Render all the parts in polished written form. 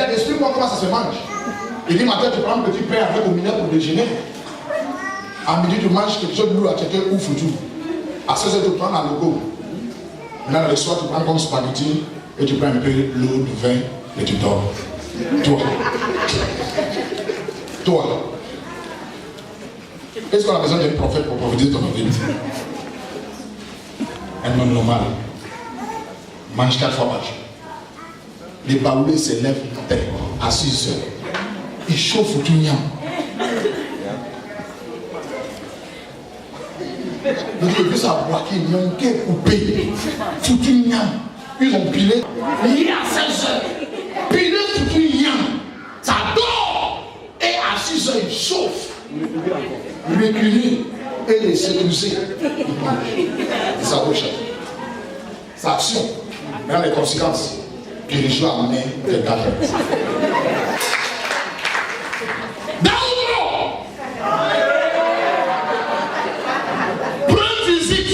Regarde, explique-moi comment ça se mange. Il dit, matin, tu prends un petit pain avec au milieu pour déjeuner. À midi, tu manges quelque chose de lourd à quelqu'un ou foutu. À 16h, tu prends un logo. Maintenant, le soir, tu prends comme spaghetti et tu prends un peu l'eau, du vin et tu dors. Toi. Est-ce qu'on a besoin d'un prophète pour prophétiser ton vie? Un homme normal mange 4 fois par jour. Les baoulés se lèvent à 6 heures. Ils chauffent tout niam. Le Dieu veut savoir qu'ils n'ont qu'à couper. Foutu niam. Ils ont pilé. Il est à 16 heures. Pilé foutu niam. Ça dort. Et à 6 heures, il chauffe. Reculer et les séduire. Ça roche. Sa action. Dans les conséquences. Puis les gens amenent des gars. Prends visite.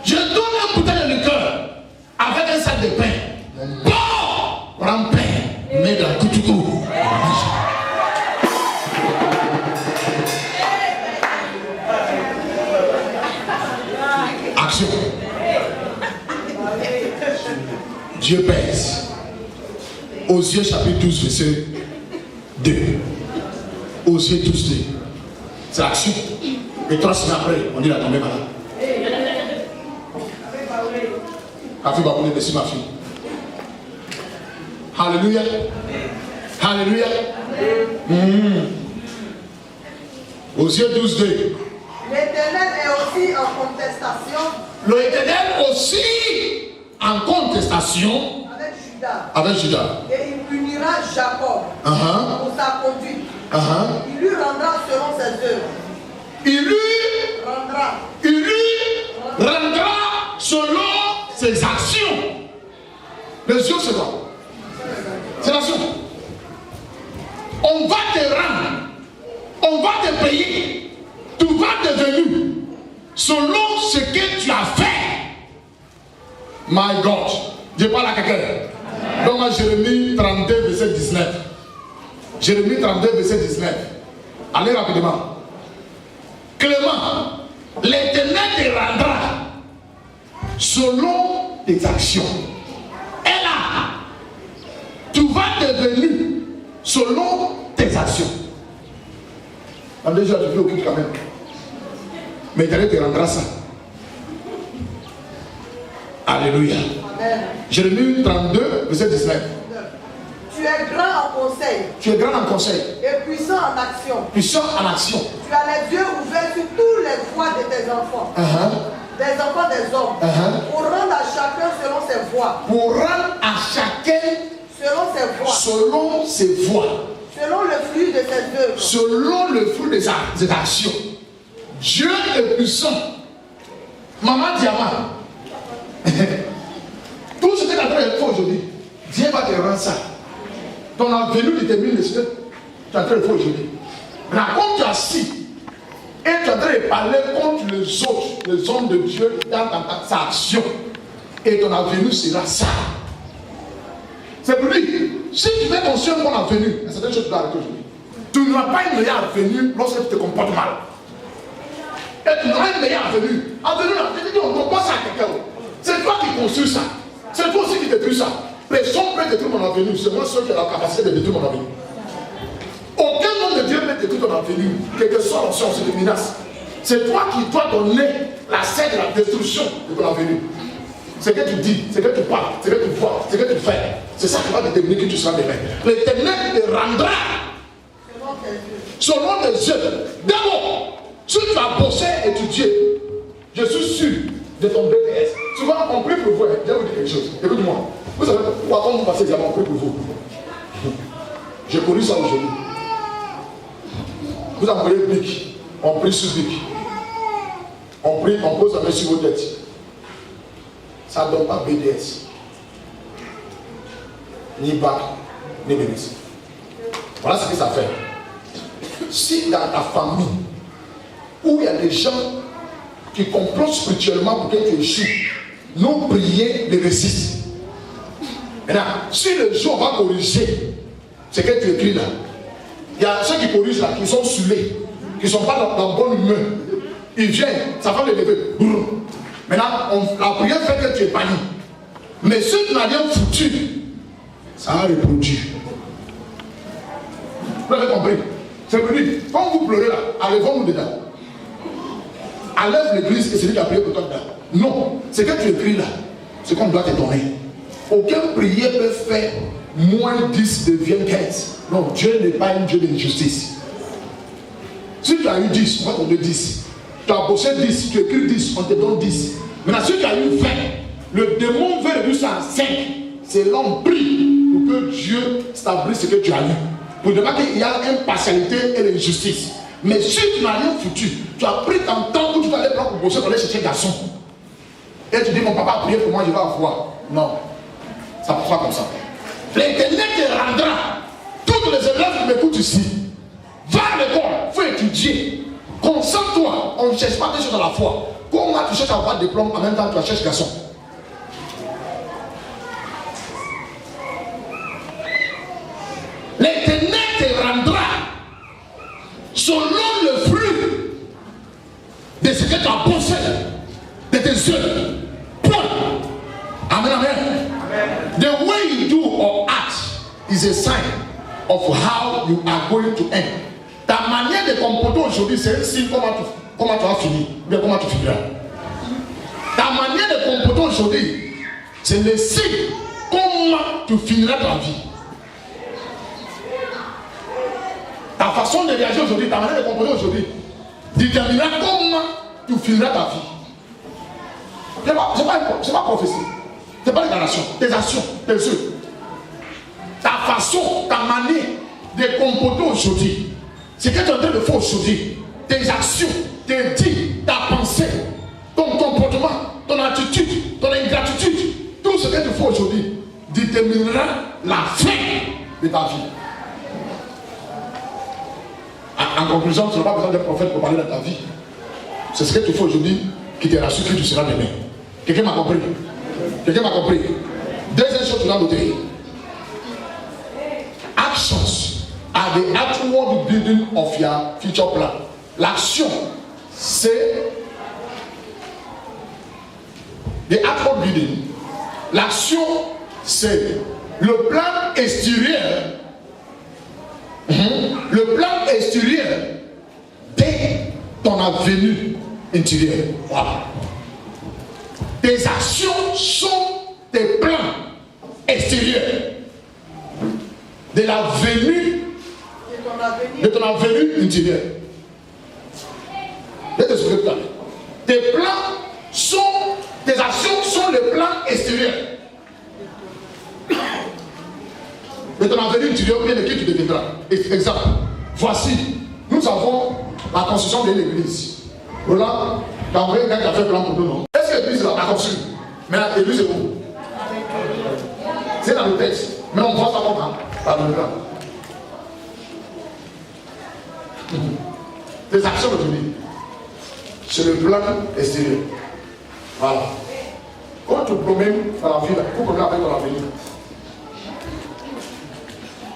Je donne un bouteille de liqueur avec un sac de pain. Bon, prends pain, mets dans le couteau. Action. Dieu pèse. Osée chapitre 12, verset 2. Osée 12, 2. C'est l'action. Et 3 semaines après, on dit la tombée malade. Ma fille va vous laisser ma fille. Alléluia. Alléluia. Osée 12, 2. L'Éternel est aussi en contestation. L'Éternel aussi en contestation avec Judas. Et il punira Jacob pour sa conduite. Il lui rendra selon ses œuvres. Il lui rendra selon ses actions. Les yeux, c'est quoi? C'est l'action. On va te rendre. On va te payer. Tu vas devenir selon ce que tu as fait. My God. Je parle à quelqu'un. Donc, Jérémie 32, verset 19. Jérémie 32, verset 19. Allez rapidement. Clément, l'Éternel te rendra selon tes actions. Et là, tu vas devenir selon tes actions. Déjà, tu te occupes quand même. Mais l'Éternel te rendra ça. Alléluia. Jérémie 32, verset 19. Tu es grand en conseil. Tu es grand en conseil. Et puissant en action. Puissant en action. Tu as les yeux ouverts sur toutes les voies de tes enfants. Des enfants des hommes. Pour rendre à chacun selon ses voies. Pour rendre à chacun selon ses voies. Selon ses voies. Selon le fruit de ses œuvres. Selon le fruit de ses actions. Dieu est puissant. Maman Diamant. Tout ce que tu as fait aujourd'hui, Dieu va te rendre ça. Ton avenir détermine le ciel. Tu as fait aujourd'hui. Là, quand tu es assis et tu es en train de parler contre les autres, les hommes de Dieu dans ta action, et ton avenir sera ça. C'est pour dire, si tu veux construire un bon avenir, il y a certaines choses que tu dois arrêter aujourd'hui. Tu n'auras pas une meilleure avenir lorsque tu te comportes mal. Et tu n'auras une meilleure avenir. Avenir, on ne pense à quelqu'un. C'est toi qui construis ça. C'est toi aussi qui détruis ça. Personne ne peut détruire mon avenir. C'est moi seul qui a la capacité de détruire mon avenir. Aucun homme de Dieu peut détruire ton avenir. Quelle que soit l'option, c'est des menaces. C'est toi qui dois donner la scène de la destruction de ton avenir. C'est que tu dis, c'est que tu parles, c'est que tu vois, c'est que tu fais. C'est ça qui va déterminer qui tu seras demain. L'Éternel te rendra selon tes yeux. D'abord, si tu as bossé et étudié, je suis sûr de ton BTS. Souvent, on prie pour vous. Je vais vous dire quelque chose. Écoute-moi. Vous savez pourquoi quand vous passez l'examen, on prie pour vous. J'ai connu ça aujourd'hui. Vous envoyez le bic. On prie sur le bic. On prie, on pose la main sur vos têtes. Ça ne donne pas BDS. Ni bac, ni bénéfice. Voilà ce que ça fait. Si dans ta famille, où il y a des gens qui complotent spirituellement pour que tu échoues, non prier les réussissent. Maintenant, si le jour va corriger ce que tu écris là, il y a ceux qui corrigent là, qui sont saoulés, qui ne sont pas dans bonne humeur. Ils viennent, ça va les lever. Maintenant, la prière fait que tu es banni. Mais si tu n'as rien foutu, ça a reproduit. Vous avez compris? C'est venu. Quand vous pleurez là, enlevons-nous dedans. Enlève l'église et c'est lui qui a prié pour toi dedans. Non, ce que tu écris là, c'est qu'on doit te donner. Aucune prière peut faire moins 10 devienne 15. Non, Dieu n'est pas un Dieu d'injustice. Si tu as eu 10, on va te donner 10. Tu as bossé 10, tu écris 10, on te donne 10. Maintenant, si tu as eu 20, le démon veut réduire ça à 5. C'est l'homme prie pour que Dieu stablisse ce que tu as eu. Pour ne pas qu'il y a impartialité et l'injustice. Mais si tu n'as rien foutu, tu as pris ton temps où tu vas aller prendre pour bosser pour aller chercher un garçon. Et tu dis, mon papa a prié pour moi, je vais avoir. Non. Ça ne peut pas comme ça. L'Éternel te rendra. Toutes les élèves qui m'écoutent ici, va à l'école, il faut étudier. Concentre-toi. On ne cherche pas des choses à la fois. Comment tu cherches à avoir des diplôme en même temps que tu cherches garçon? L'Éternel te rendra selon le fruit de ce que tu as pensé, de tes œuvres. Point. Amen, amen. The way you do or act is a sign of how you are going to end. Ta manière de comporter aujourd'hui, c'est un signe comment tu vas finir, bien comment tu finiras. Ta manière de comporter aujourd'hui, c'est le signe comment tu finiras ta vie. Ta façon de réagir aujourd'hui, ta manière de comporter aujourd'hui, déterminera comment tu finiras ta vie. C'est pas prophétie. Ce n'est pas une déclaration. Tes actions, tes œuvres. Ta façon, ta manière de comporter aujourd'hui. Ce que tu es en train de faire aujourd'hui. Tes actions, tes dits, ta pensée, ton comportement, ton attitude, ton ingratitude. Tout ce que tu fais aujourd'hui déterminera la fin de ta vie. En conclusion, tu n'as pas besoin d'un prophète pour parler de ta vie. C'est ce que tu fais aujourd'hui qui te rassure que tu seras demain. Quelqu'un m'a compris? Quelqu'un m'a compris? Deuxième chose que tu dois noter. Actions are the outward building of your future plan. L'action, c'est the outward building. L'action, c'est le plan extérieur. Le plan extérieur de ton avenue intérieure. Voilà. Tes actions sont tes plans extérieurs de la venue de ton avenue intérieure. Tes plans sont, tes actions sont les plans extérieurs de ton avenue intérieure, bien de qui tu deviendras. Exemple, voici, nous avons la construction de l'église. Voilà, tu as envoyé un gars qui a fait plan pour nous, non? Est-ce que l'église là, a construit? Mais l'église est où? C'est dans le texte. Mais on voit ça comment? Par le plan. Tes actions aujourd'hui, c'est le plan extérieur. Voilà. Quand tu promènes dans la ville, il faut promèner avec ton avenir.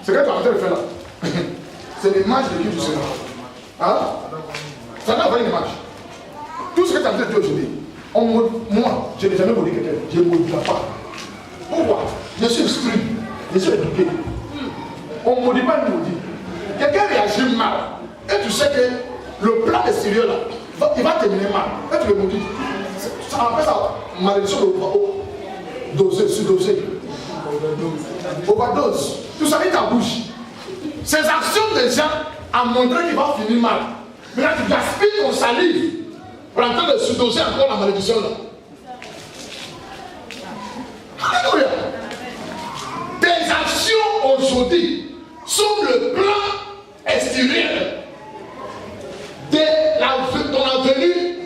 Ce que tu es en train de faire là, c'est l'image de qui tu seras. Hein? Ça n'a pas une image. Tout ce que tu as en train de dire aujourd'hui, moi, je n'ai jamais maudit quelqu'un, je ne maudis pas. Pourquoi? Je suis instruit, je suis éduqué. On ne maudit pas une maudit. Quelqu'un réagit mal, et tu sais que le plan extérieur là, il va terminer mal, et tu le maudis. Ça appelle ça malédiction de doser, sur-doser. Overdose. Tout ça est ta bouche. Ces actions des gens ont montré qu'il va finir mal. Maintenant tu gaspilles ton salive pour en train de surdoser encore la malédiction là. Alléluia. Tes actions aujourd'hui sont le plan extérieur de ton avenue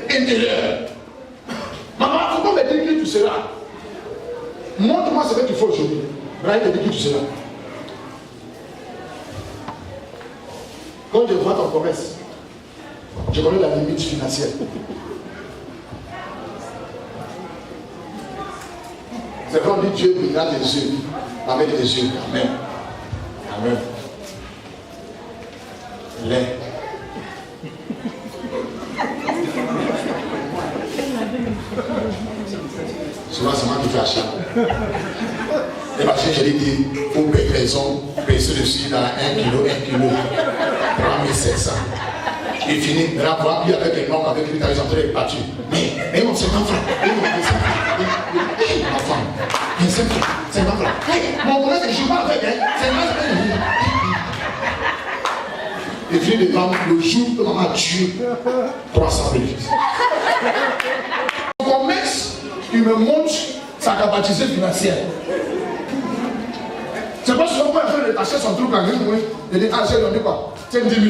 intérieure. Maman, il ne faut pas me dire qui tu seras. Montre-moi ce que tu fais aujourd'hui. Brian te dit qui tu seras. Quand je vois ton commerce, je connais la limite financière. C'est vrai, on dit Dieu bénira tes yeux. Avec tes yeux. Amen. Amen. Lait. Souvent, c'est moi qui fais achat. Et parce que je l'ai dit, il faut payer les hommes, payer dessus dans 1 kilo, 3700. Il finit, là, voir, il y avait quelqu'un avec lui, ils ont entré les battus. Mais mon 50 francs, enfant, 50 francs. Mon collègue, je ne joue pas avec, hein, 50 francs. Il finit de vendre le jour où maman a tué 300 bénéfices. Mon commerce, il me montre sa capacité financière. C'est pas souvent qu'on a fait détacher son truc à lui, il dit, ah, j'ai donné quoi? C'est 10 000.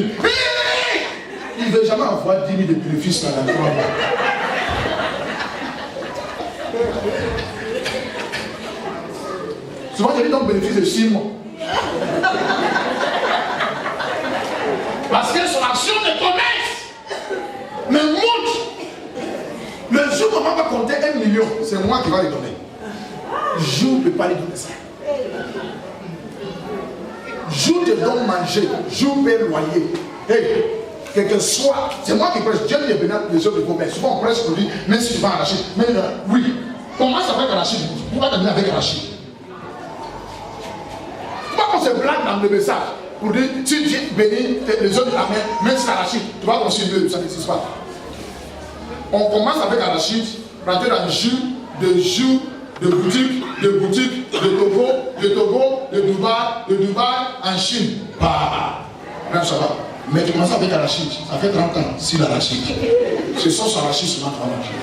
Il ne veut jamais avoir 10 000 de bénéfices dans la foi. Souvent, je dis donc bénéfice de 6 mois. Parce que son action de commerce me montre. Le jour où maman va compter 1 million, c'est moi qui va lui donner. Je ne peux pas lui donner ça. Je te donne manger, je paie loyer. Hey, quel que soit, c'est moi qui prêche. Dieu me bénit les autres de commerce. Souvent on prêche pour lui, même si tu vas à Rachid. Mais oui, commence avec Rachid. Pourquoi terminer avec Rachid? Pourquoi on se blague dans le message? Pour dire, si Dieu bénit les autres de la main, même si c'est Rachid, tu vas continuer, ça n'existe pas. On commence avec Rachid, rentrer dans le jus, de boutique, de Togo, de Dubaï, en Chine. Bah, même ça va. Mais tu commences avec Arachide, ça fait 30 ans, si l'Arachide. Ce sont sur Arachide sur notre Arachide.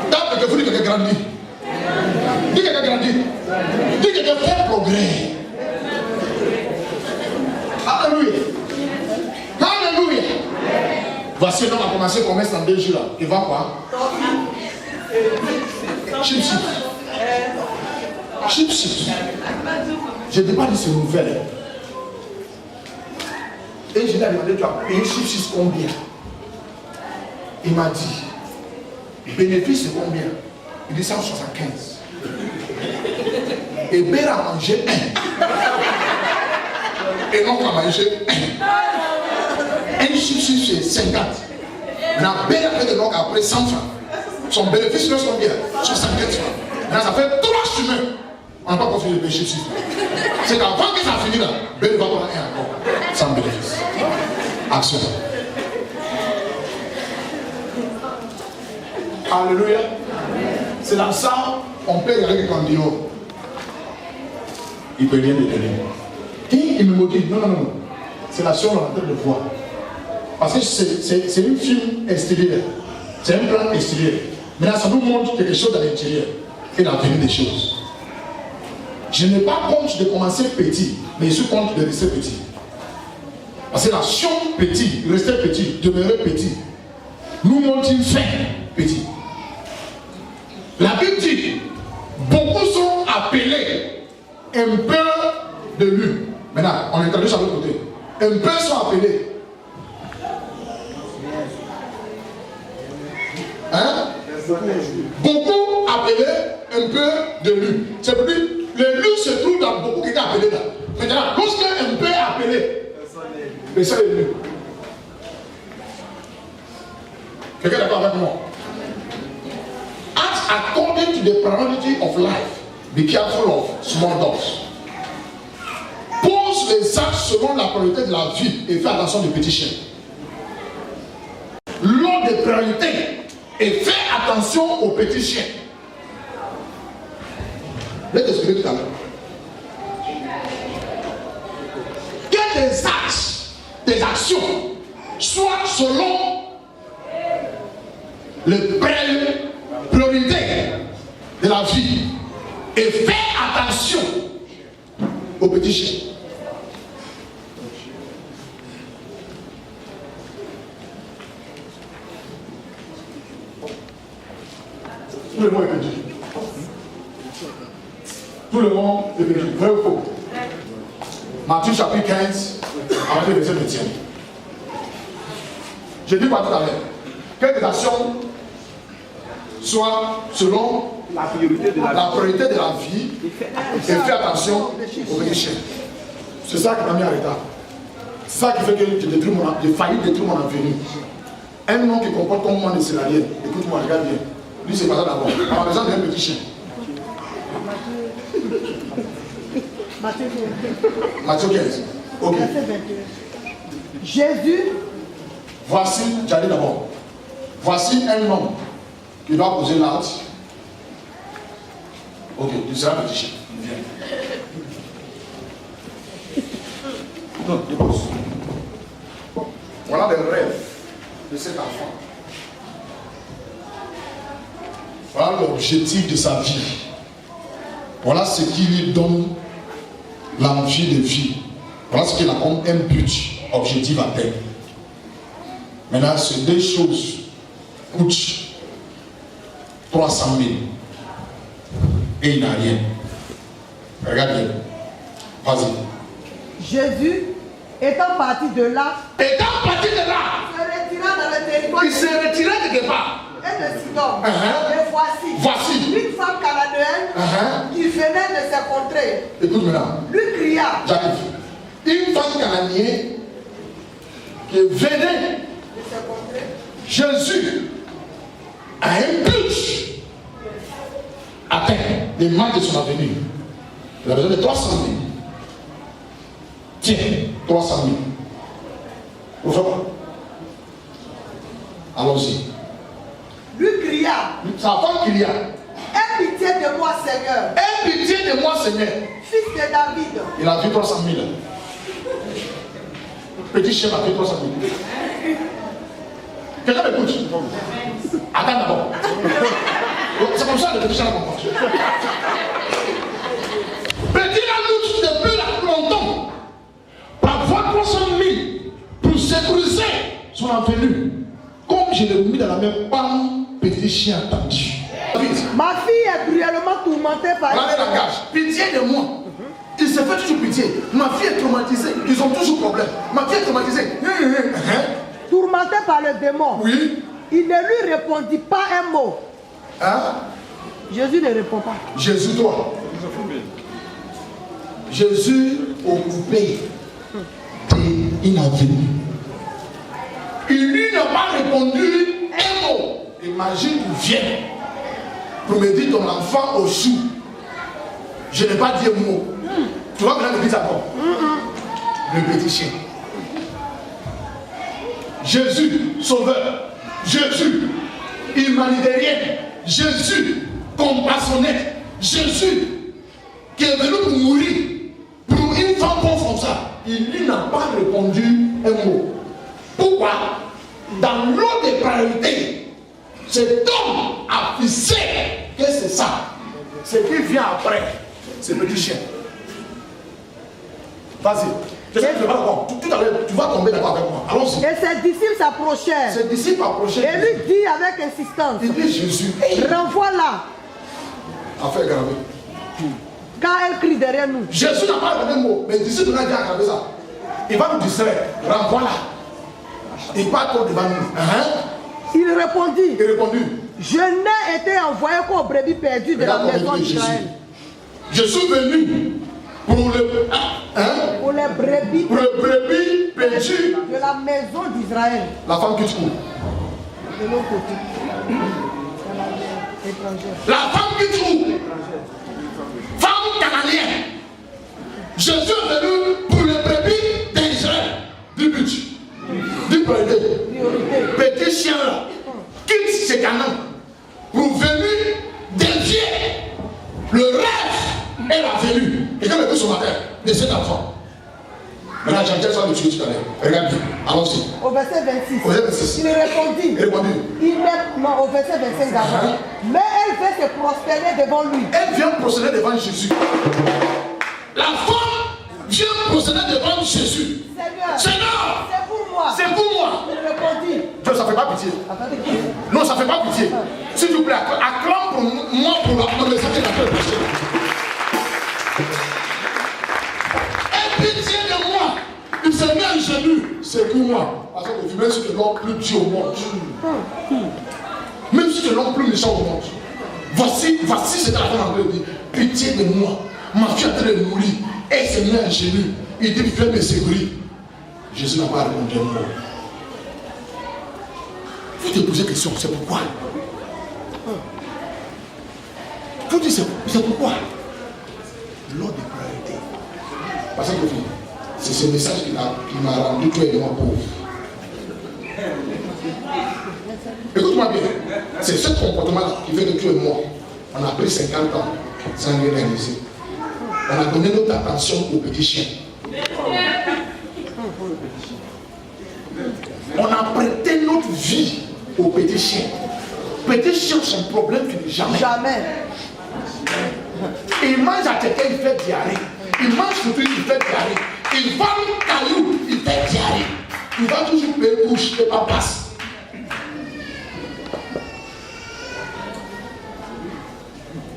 Tape que vous dites que grandit. Dis que grandit. Dis que fait progrès. Alléluia. Alléluia. Voici l'homme a commencé à commerce dans 2 jours là. Il vend quoi? Chips. Je ne t'ai pas dit c'est nouvelle. Et je lui ai demandé, tu as payé chips combien? Il m'a dit, bénéfice c'est combien? Il dit 175. Et Béra a mangé 1. Et l'oncle a mangé 1. Un chips c'est 50. Maintenant, Béra a fait de l'oncle après 100 francs. Son bénéfice c'est combien? 75 francs. Maintenant, ça fait 3 chemins. On n'a pas continué de payer chips. C'est qu'avant que ça finisse là, Béra va avoir 1 encore. Sans bénéfice. Action. Alléluia. C'est dans ça on peut regarder quand dit oh. Il peut rien détenir. Et il me motive. Non. C'est l'action qu'on est en train de voir. Parce que c'est une film extérieure. C'est un plan extérieur. Maintenant, ça nous montre quelque chose à l'intérieur et l'avenir des choses. Je n'ai pas compte de commencer petit, mais je suis compte de rester petit. Parce que l'action petit, rester petit, demeurer petit, nous montre une fin petit. La Bible dit, beaucoup sont appelés un peu de lui. Maintenant, on introduit sur l'autre côté. Un peu sont appelés. Hein? Beaucoup appelés un peu de lui. C'est pour dire, le lui se trouve dans beaucoup qui est appelé là. Maintenant, lorsqu'un peu est appelé, personne n'est lui. Quelqu'un est d'accord avec moi? Act according to the priority of life. Be careful of small dogs. Pose les actes selon la priorité de la vie et fais attention des petits chiens. L'ordre des priorités et fais attention aux petits chiens. Je vais t'expliquer tout à l'heure. Que tes actes, tes actions soient selon les priorités de la vie et fais attention aux petits chiens. Tout le monde est petit. Tout le monde est petit. Vrai ou faux? Matthieu chapitre 15, avec le verset 21. Je dis pas tout à l'heure. Quelques actions soit selon la priorité de la vie et fais attention aux petits chiens. C'est ça qui m'a mis en retard. C'est ça qui fait que j'ai failli détruire mon avenir. Un homme qui comporte comme moi des salariés, écoute-moi, regarde bien. Lui, c'est pas ça d'abord. On a besoin d'un petit chien. Matthieu 15. Ok. Jésus. Voici, j'allais d'abord. Voici un homme qui doit poser l'acte. Ok, tu seras petit chien. Viens. Non, dépose. Voilà le rêve de cet enfant. Voilà l'objectif de sa vie. Voilà ce qui lui donne l'envie de vie. Voilà ce qu'il a comme un but, objectif à terme. Maintenant, ces deux choses coûtent 300 000. Et il n'a rien. Regarde bien. Vas-y. Jésus, étant parti de là, se retira dans le territoire. Il s'est retiré quelque part. Et de Sidon. Et voici une femme cananéenne qui venait de ses contrées. Écoute maintenant. Lui cria. J'arrive. Une femme cananéenne qui venait De ses contrées. Jésus a un but atteint des marques de son avenir. Il a besoin de 300 000. Tiens, 300 000. Vous faites quoi? Allons-y. Lui cria. Sa femme cria. Aie pitié de moi, Seigneur. Aie pitié de moi, Seigneur. Fils de David. Il a vu 300 000. Petit chien a vu 300 000. Quelqu'un m'écoute? Attends d'abord. C'est comme ça que le petit chien a compris. Petit la lutte depuis longtemps. Pour avoir 300 000 pour sécuriser son avenir. Comme je l'ai mis dans la même palme, petit chien attendu. Ma fille est cruellement tourmentée par. Regardez la gage. Pitié de moi. Il se fait toujours pitié. Ma fille est traumatisée. Ils ont toujours problème. Ma fille est traumatisée. Tourmentée par le démon. Oui. Il ne lui répondit pas un mot. Hein? Jésus ne répond pas. Jésus, toi. Jésus occupé d'une avenue. Il lui n'a pas répondu un mot. Imagine, tu viens pour me dire ton enfant au chou. Je n'ai pas dit un mot. Tu vas maintenant me dire d'abord. Le petit chien. Jésus, sauveur. Jésus, humanitaire. Jésus, compassionné. Jésus, qui est venu pour mourir pour une femme pauvre comme ça. Il lui n'a pas répondu un mot. Pourquoi? Dans l'ordre des priorités, cet homme a fixé que c'est ça. Ce qui vient après, c'est le petit chien. Vas-y. Je sais que tu vas voir. Tout à l'heure, tu vas tomber d'accord avec moi. Allons-y. Et ses disciples s'approchèrent. Ses disciples approchaient. Et lui dit avec insistance. Il dit Jésus. Renvoie-la. Affaire gravée. Car elle crie derrière nous. Jésus n'a pas donné un mot, mais les disciples n'ont pas aggravé ça. Il va nous distraire. Renvoie-la. Il part trop devant nous. Il répondit. Il répondit. Je n'ai été envoyé qu'aux brebis perdues de la maison d'Israël. Je suis venu pour pour les brebis perdues de la maison d'Israël. La femme qui te court. De l'autre côté. Étrangère. La femme qui te court. Femme cananéenne. Jésus est venu pour les brebis d'Israël. Du but. Du priorité. Petit chien là. Quitte ces canons pour venir dévier le rêve et la venue. Et quand on est ce matin de cet enfant. Maintenant, j'entends ça de tuer tout à l'heure. Regarde bien. Allons-y. Au verset 26. Au verset 26. Il répondit. Il répondit. Non, au verset 25 d'abord. Mais elle veut se prosterner devant lui. Elle vient procéder devant Jésus. La femme vient procéder devant Jésus. Seigneur, c'est pour moi. C'est pour moi. Il répondit. Dieu, ça ne fait pas pitié. Non, ça ne fait pas pitié. S'il vous plaît, acclame pour moi pour le message de la paix. Aie pitié de moi. Il s'est mis à genoux. C'est pour moi. Parce que le fumier, c'est le Lord plus Dieu au monde. Même si suis l'homme plus méchant au monde. Voici ce que la femme en train de dire. Pitié de moi. Ma fille est en train de mourir. Elle s'est mise à genoux. Il dit, viens me secourir. Jésus n'a pas répondu un mot. Vous te posez question, c'est pourquoi? Vous dites, c'est pourquoi? L'ordre de priorité. Parce que c'est ce message qui m'a rendu toi et moi pauvre. Écoute-moi bien, c'est ce comportement-là qui fait que tu et moi, on a pris 50 ans sans rien réaliser. On a donné notre attention aux petits chiens. On a prêté notre vie aux petits chiens. Petits chiens, son problème finit jamais. Jamais. Il mange à quelqu'un, il fait diarrhée. Il mange surtout, il fait diarrhée. Il va un caillou, il fait diarrhée. Il va toujours payer couche et pas passe.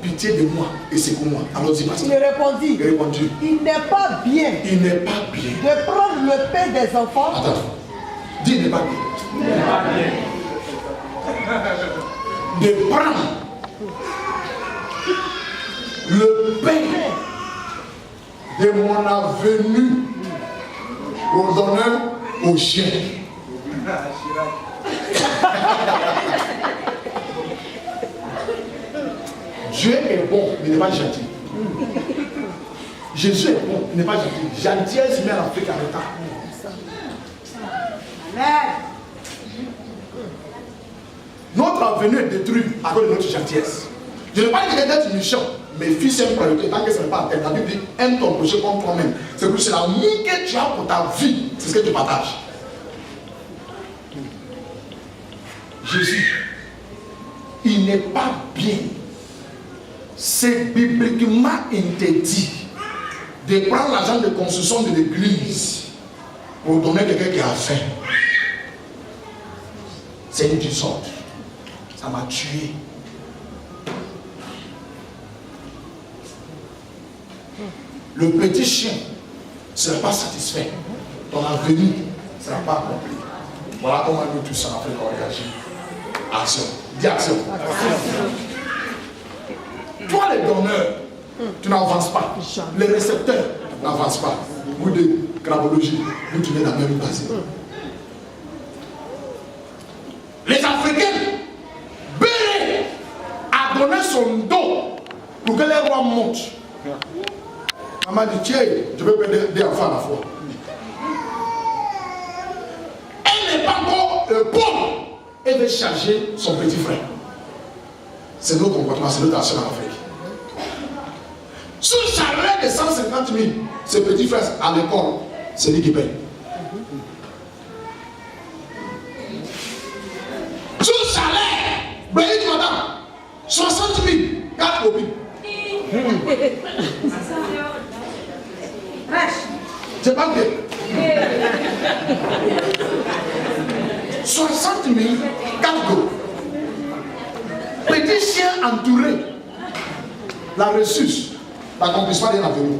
Pitié de moi et c'est pour moi. Alors dis-moi. Il répondit. Il n'est pas bien. Il n'est pas bien. De prendre le pain des enfants. Attends. Dis il n'est pas bien. Il n'est pas bien. De prendre le pain de mon avenue pour donner aux chiens. Dieu est bon, mais il n'est pas gentil. Jésus est bon, il n'est pas gentil. Gentillesse met l'Afrique en retard. Amen. Notre avenue est détruite à cause de notre gentillesse. Je ne veux pas dire d'être méchant, mais fils et priorité, tant que ce n'est pas à terre. La Bible dit aime ton prochain comme toi-même. C'est que c'est l'amour que tu as pour ta vie, c'est ce que tu partages. Jésus, il n'est pas bien. C'est bibliquement interdit de prendre l'argent de construction de l'église pour donner à quelqu'un qui a faim. C'est une désordre. Ça m'a tué. Le petit chien ne sera pas satisfait. Ton avenir ne sera pas accompli. Voilà comment nous tous en Afrique on réagit. Action. Dis action. Toi les donneurs, tu n'avances pas. Les récepteurs n'avancent pas. Vous de crabologie, vous tournez dans la même base. Les Africains, Béré a donné son dos pour que les rois montent. Maman dit, tiens, je veux perdre des enfants à la fois. Elle n'est pas encore pauvre. Elle veut charger son petit frère. C'est notre comportement, c'est notre action en Afrique. Sous le salaire de 150 000, ce petit frère à l'école, c'est lui qui paye. Sous le salaire, Béni madame, 60 000, 4 copies. C'est pas bien. 60 000, 4 go. Petit chien entouré. La ressource n'accomplissement rien à venir.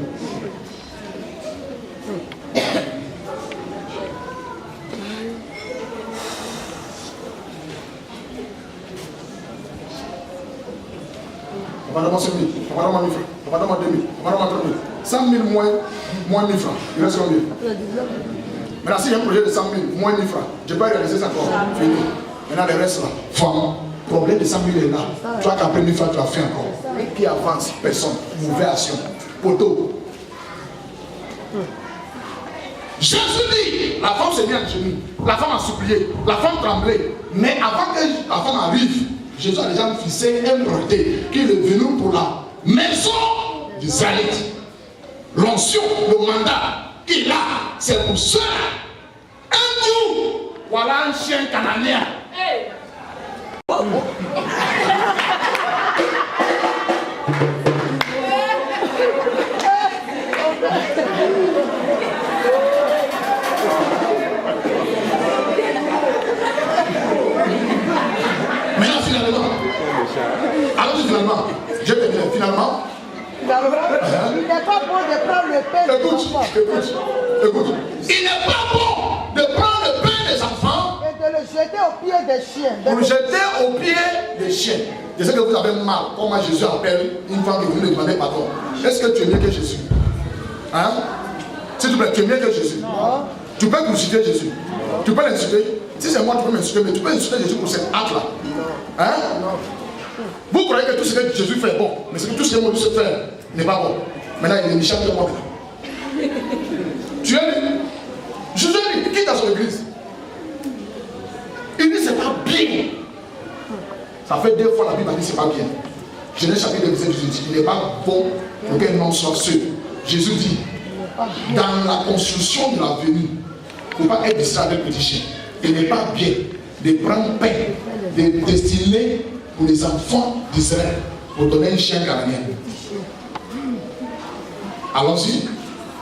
On va demander 5 000, on va demander 1 000 francs, on va demander 2 000, on va demander 3 000. 100 000 moins 1 000 francs. Il reste combien? Maintenant, si j'ai un projet de 100 000 moins 1 000 francs, je peux réaliser ça encore. Fini. Maintenant, le reste là, femme, problème de 100 000 est là. Tu vois qu'après 1 000 francs, tu as fait encore. Qui avance? Personne. Mauvaise action. Poteau. Jésus dit, la femme s'est mise à genoux. La femme a supplié. La femme tremblait. Mais avant que la femme arrive, Jésus a déjà fixé un prophète qui est venu pour la maison d'Israël. L'onction, le mandat qu'il a, c'est pour cela. Un jour, voilà un chien cananéen. Hey. Maintenant, finalement, je te dis, finalement, il n'est pas bon de prendre le pain des enfants. Écoute. Il n'est pas bon de prendre le pain des enfants et de le jeter aux pieds des chiens. Pour le jeter aux pieds des chiens. Je sais que vous avez mal. Comment Jésus appelle une femme qui veut lui demander pardon. Est-ce que tu es mieux que Jésus? Hein? S'il te plaît, tu es mieux que Jésus? Non. Tu peux crucifier Jésus? Non. Tu peux l'insulter? Si c'est moi, tu peux m'insulter, mais tu peux insulter Jésus pour cet acte-là. Hein? Non. Vous croyez que tout ce que Jésus fait est bon, mais tout ce que moi Jésus fait n'est pas bon. Maintenant, il est méchant de moi. Tu es lui? Jésus lui, quitte à son église. Il dit c'est pas bien. Ça fait 2 fois la Bible a dit c'est pas bien. Genèse chapitre 2, verset 18, il n'est pas bon pour qu'un homme soit seul. Jésus dit, dans la construction de la venue, il ne faut pas être distrait avec le petit chien. Il n'est pas bien de prendre pain, de destiner pour les enfants d'Israël, pour donner un chien ghanéen. Allons-y.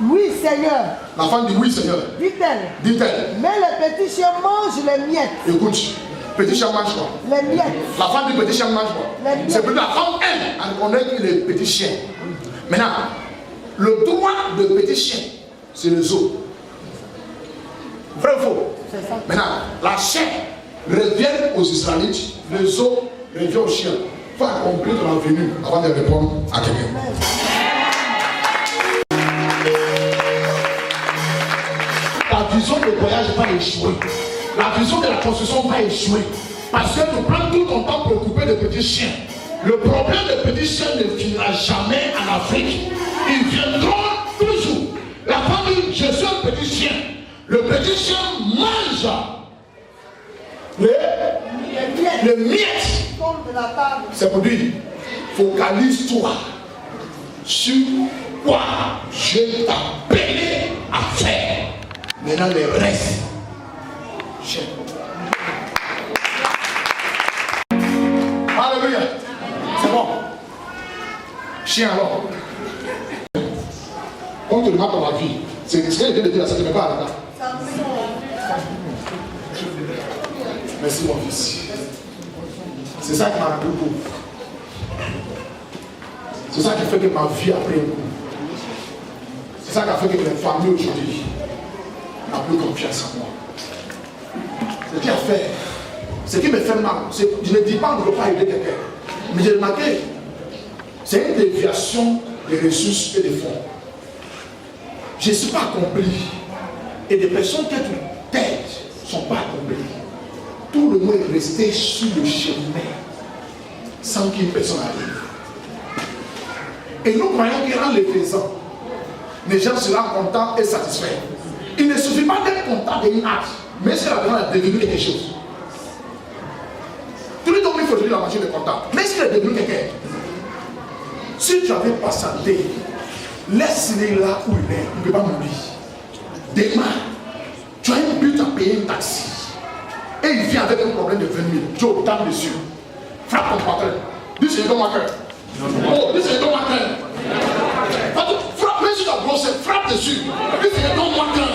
Oui, Seigneur. La femme dit oui, Seigneur. Dit-elle. Dit-elle. Mais les petits chiens mangent les miettes. Écoute, petit chien mange quoi? Les miettes. La femme dit petit chien mange quoi? C'est plutôt la femme, elle connaît les petits chiens. Maintenant, le droit de petit chien, c'est les os. Vrai ou faux? C'est ça. Maintenant, la chair revient aux Israélites, les os reviennent aux chiens. Il faut accomplir la venue avant de répondre à quelqu'un. La vision de voyage va échouer. La vision de la construction va échouer. Parce que tu prends tout ton temps pour occuper de petits chiens. Le problème des petits chiens ne finira jamais en Afrique. Ils viendront toujours. La femme dit, je suis un petit chien. Le petit chien mange les miettes. C'est pour dire, focalise-toi sur quoi je t'ai appelé à faire. Maintenant, les restes, chien. Alléluia. C'est bon. Chien alors. Quand tu remarques dans la vie, c'est ce que je viens de dire, ça ne te met pas à l'état. Merci mon fils. C'est ça qui m'a rendu pauvre. C'est ça qui fait que ma vie a pris un coup. C'est ça qui a fait que mes familles aujourd'hui n'ont plus confiance en moi. Ce qui a fait, ce qui me fait mal, je ne dis pas que je ne veux pas aider quelqu'un, mais j'ai remarqué, c'est une déviation des ressources et des fonds. Je ne suis pas accompli. Et des personnes que tu t'aides ne sont pas accomplies. Tout le monde est resté sur le chemin sans qu'une personne arrive. Et nous croyons qu'en le faisant, les gens seront contents et satisfaits. Il ne suffit pas d'être content d'une acte, mais c'est la personne a devenu quelque chose. Tous les temps, il faut dire la machine de content. Mais est-ce qu'il est devenu quelqu'un? Si tu avais pas santé, laisse-le là où il est, il ne peut pas mourir. Demain, tu as un but à payer un taxi. Et il vient avec un problème de 20 000. Tu as autant dessus. Frappe ton patron. Dis c'est ton matin. Oh, dis c'est ton matin. Frappe, même si tu as brossé, frappe dessus. Dis c'est ton matin.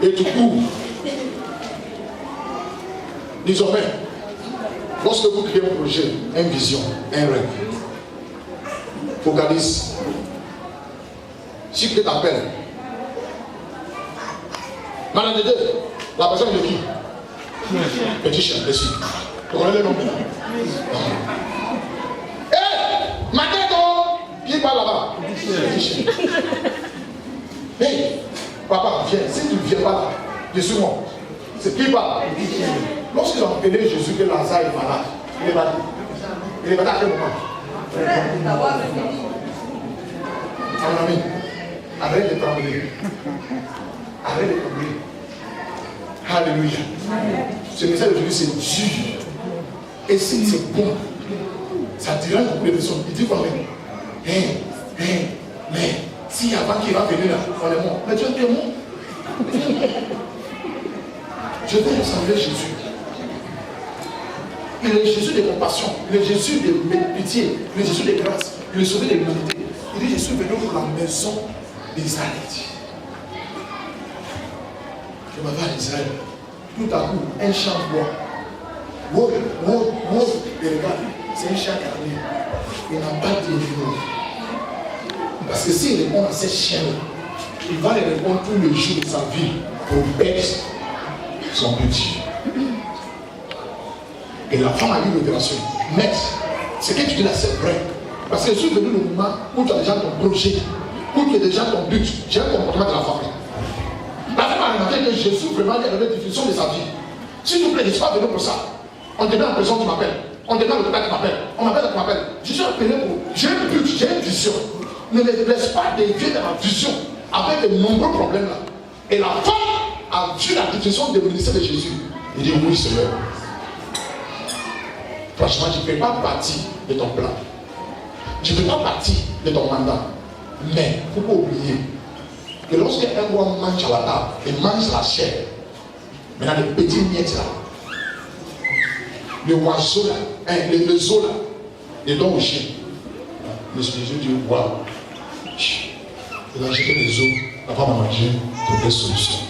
Et du coup, désormais, lorsque vous créez un projet, une vision, un rêve, focalise. Si quelqu'un t'appelle, Madame Dédé, la personne de qui? Petit chien, ici. Tu connais le nom? Hé, Matéto, qui parle là-bas? Petit chien. Hé, papa, viens. Si tu ne viens pas là, je suis moi. C'est qui parle? Lorsqu'ils ont appelé Jésus que Lazare est malade, il est malade. Il est malade à quel moment? Mon ami, arrête de trembler. Arrête de trembler. Alléluia. Ce message d'aujourd'hui, c'est dur. Et c'est bon. Ça dira beaucoup de personnes. Il dit quoi même? Mais si avant qu'il va venir là, on est mort. Mais Dieu est mort. Je vais ressembler Jésus. Il est Jésus de compassion, il est Jésus de pitié, il est Jésus de grâce, il est sauvé de l'humanité. Il dit je suis venu pour la maison d'Israël. Je m'en vais à Israël. Tout à coup, un chant bois. Wow, et regarde, c'est un chant carné. Il n'a pas de niveau. Parce que s'il répond à ces chiens-là, il va les répondre tous les jours de sa vie pour baisser son budget. Et la femme a eu une révélation. Mais ce que tu dis là, c'est vrai. Parce que je suis venu le moment où tu as déjà ton projet, où tu as déjà ton but. J'ai un comportement de la famille. La femme a remarqué que Jésus vraiment a donné une définition de sa vie. S'il vous plaît, je ne suis pas venu pour ça. On te met en prison, tu m'appelles. On te met à l'hôpital, tu m'appelles. On m'appelle, tu m'appelles. Je suis appelé pour. J'ai un but, j'ai une vision. Ne me laisse pas dévier de ma vision avec de nombreux problèmes là. Et la femme a vu la définition du ministère de Jésus. Il dit oui, Seigneur. Franchement, je ne fais pas partie de ton plan. Je ne fais pas partie de ton mandat. Mais il ne faut pas oublier que lorsqu'un roi mange à la table et mange la chair, maintenant les petits miettes là, le oiseau là, les os là, les dons au chien. Le Jésus dit waouh. Il a jeté les os, la femme a mangé pour des solutions.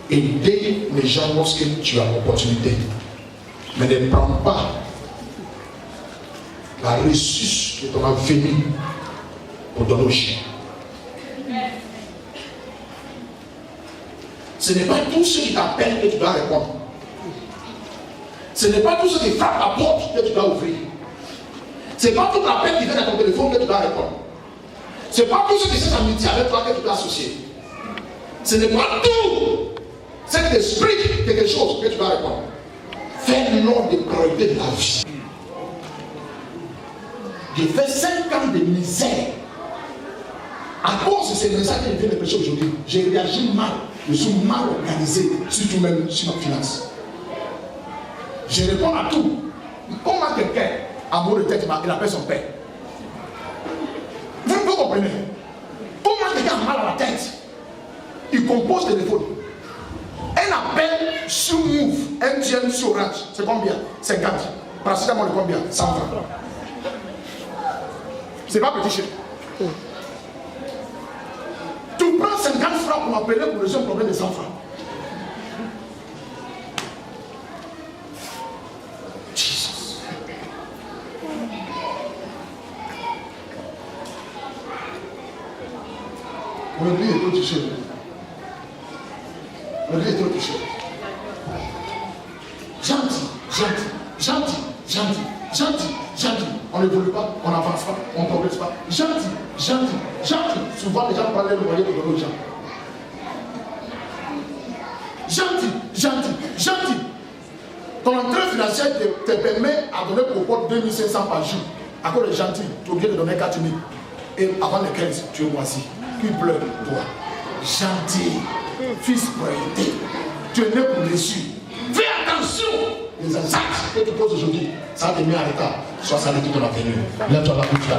Aider les gens lorsque tu as l'opportunité. Mais ne prends pas la ressource de ton avenir pour donner aux chiens. Ce n'est pas tous ceux qui t'appellent que tu dois répondre. Ce n'est pas tous ceux qui frappent la porte que tu dois ouvrir. Ce n'est pas tout l'appel qui vient à ton téléphone que tu dois répondre. Ce n'est pas tous ceux qui sont amitiés avec toi que tu dois associer. Ce n'est pas tout ce qui t'explique quelque chose que tu dois répondre. Fais l'ordre des priorités de la vie. J'ai fait 5 ans de misère. À cause de ces messages que je viens de prêcher aujourd'hui, j'ai réagi mal. Je suis mal organisé, surtout même sur ma finance. Je réponds à tout. Comment quelqu'un, amour de tête, il appelle son père? Vous comprenez? Comment quelqu'un a mal à la tête? Il compose téléphone. Un appel sur Move, MTN sur Orange, c'est combien? 50. Pratiquement le combien? 100 francs. C'est pas petit chèque. Tu prends 50 francs pour m'appeler pour résoudre un problème de 100 francs. Jesus. Mon vie est trop touché. Mon vie est trop touché. Gentil. On n'évolue pas, on n'avance pas, on ne progresse pas. Gentil. Souvent les gens parlent le moyen de donner aux gens. Gentil. Ton entrée financière te permet à donner pour compte 2500 par jour. À cause de gentil, tu es obligé de donner 4000. Et avant les 15, tu es moisi. Qui pleure, toi. Gentil. Fils priorité. Tu es né pour réussir. Fais attention. Les actes que tu poses aujourd'hui, ça te met à l'état. Sois salué tout ton avenir. Lève-toi la bouche là.